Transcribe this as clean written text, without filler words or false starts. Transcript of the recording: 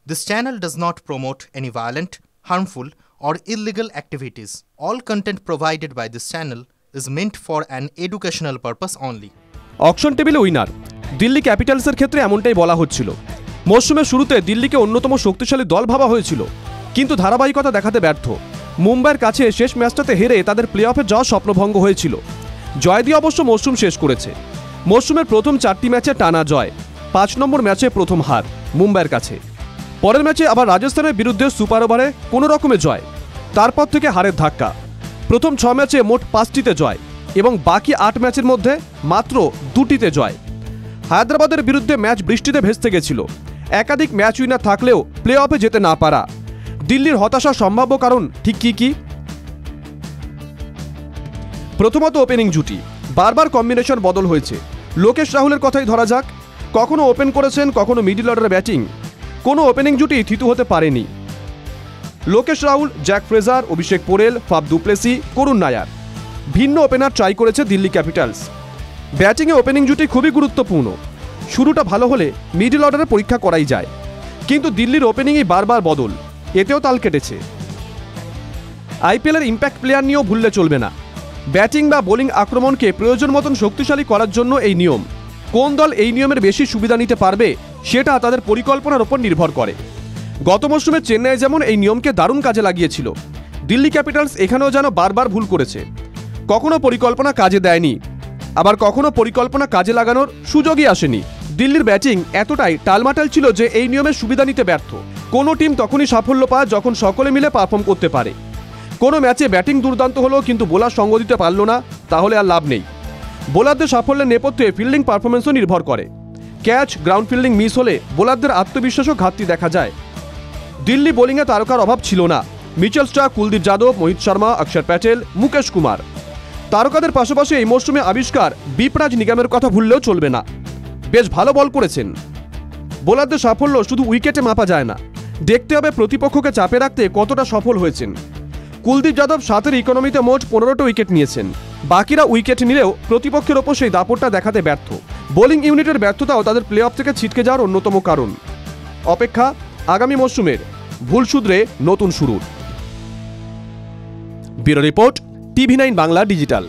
This channel does not promote any violent, harmful, or illegal activities. All content provided by this channel is meant for an educational purpose only. Auction টেবিলে winner Delhi ক্যাপিটালসের ক্ষেত্রে এমনটাই বলা হচ্ছিল। মৌসুমের শুরুতে দিল্লিকে অন্যতম শক্তিশালী দল ভাবা হয়েছিল, কিন্তু ধারাবাহিকতা দেখাতে ব্যর্থ। মুম্বাইয়ের কাছে শেষ ম্যাচটাতে হেরে তাদের প্লে অফে যাওয়ার স্বপ্নভঙ্গ হয়েছিল। জয় দিয়ে অবশ্য মৌসুম শেষ করেছে। মৌসুমের প্রথম 4টি ম্যাচে টানা জয়, 5 নম্বর ম্যাচে প্রথম হার মুম্বাইয়ের কাছে। পরের ম্যাচে আবার রাজস্থানের বিরুদ্ধে সুপার ওভারে কোনো রকমে জয়, তারপর থেকে হারের ধাক্কা। প্রথম 6 ম্যাচে মোট 5টিতে জয় এবং বাকি 8 ম্যাচের মধ্যে মাত্র 2টিতে জয়। হায়দ্রাবাদের বিরুদ্ধে ম্যাচ বৃষ্টিতে ভেস্তে গেছিল। একাধিক ম্যাচ উইনার থাকলেও প্লে অফে যেতে না পারা। দিল্লির হতাশার সম্ভাব্য কারণ ঠিক কী? প্রথমত ওপেনিং জুটি, বারবার কম্বিনেশন বদল হয়েছে। লোকেশ রাহুলের কথাই ধরা যাক, কখনো ওপেন করেছেন, কখনো মিডল অর্ডারে ব্যাটিং। কোনো ওপেনিং জুটি থিতু হতে পারেনি। লোকেশ রাহুল, জ্যাক ফ্রেজার, অভিষেক পোরেল, ফাফ দু প্লেসি, করুণ নায়ার, ভিন্ন ওপেনার ট্রাই করেছে দিল্লি ক্যাপিটালস। ব্যাটিংয়ে ওপেনিং জুটি খুবই গুরুত্বপূর্ণ। শুরুটা ভালো হলে মিডল অর্ডারে পরীক্ষা করাই যায়, কিন্তু দিল্লির ওপেনিংই বারবার বদল, এতেও তাল কেটেছে। আইপিএলের ইম্প্যাক্ট প্লেয়ার নিয়েও ভুললে চলবে না। ব্যাটিং বা বোলিং আক্রমণকে প্রয়োজন মতন শক্তিশালী করার জন্য এই নিয়ম। কোন দল এই নিয়মের বেশি সুবিধা নিতে পারবে সেটা তাদের পরিকল্পনার উপর নির্ভর করে। গত মৌসুমে চেন্নাই যেমন এই নিয়মকে দারুণ কাজে লাগিয়েছিল, দিল্লি ক্যাপিটালস এখানেও যেন বারবার ভুল করেছে। কখনো পরিকল্পনা কাজে দেয়নি, আবার কখনো পরিকল্পনা কাজে লাগানোর সুযোগই আসেনি। দিল্লির ব্যাটিং এতটাই টালমাটাল ছিল যে এই নিয়মের সুবিধা নিতে ব্যর্থ। কোনো টিম তখনই সাফল্য পায় যখন সকলে মিলে পারফর্ম করতে পারে। কোনো ম্যাচে ব্যাটিং দুর্দান্ত হলো কিন্তু বোলার সঙ্গ দিতে পারল না, তাহলে আর লাভ নেই। বোলারদের সাফল্যের নেপথ্যে ফিল্ডিং পারফরমেন্সও নির্ভর করে। ক্যাচ, গ্রাউন্ড ফিল্ডিং মিস হলে বোলারদের আত্মবিশ্বাসও ঘাটতি দেখা যায়। দিল্লি বোলিংয়ে তারকার অভাব ছিল না। মিচেল স্টার্ক, কুলদীপ যাদব, মোহিত শর্মা, অক্ষর প্যাটেল, মুকেশ কুমার। তারকাদের পাশাপাশি এই মৌসুমে আবিষ্কার বিপরাজ নিগমের কথা ভুললেও চলবে না। বেশ ভালো বল করেছেন। বোলারদের সাফল্য শুধু উইকেটে মাপা যায় না, দেখতে হবে প্রতিপক্ষকে চাপে রাখতে কতটা সফল হয়েছেন। কুলদীপ যাদব 7-এর ইকোনমিতে মোট 15টা উইকেট নিয়েছেন। বাকিরা উইকেট নিলেও প্রতিপক্ষের ওপর সেই দাপটটা দেখাতে ব্যর্থ। বোলিং ইউনিটের ব্যর্থতাও তাদের প্লে অফ থেকে ছিটকে যাওয়ার অন্যতম কারণ। অপেক্ষা আগামী মৌসুমের ভুল শুধরে নতুন শুরুর। Bureau report, TV9 Bangla digital.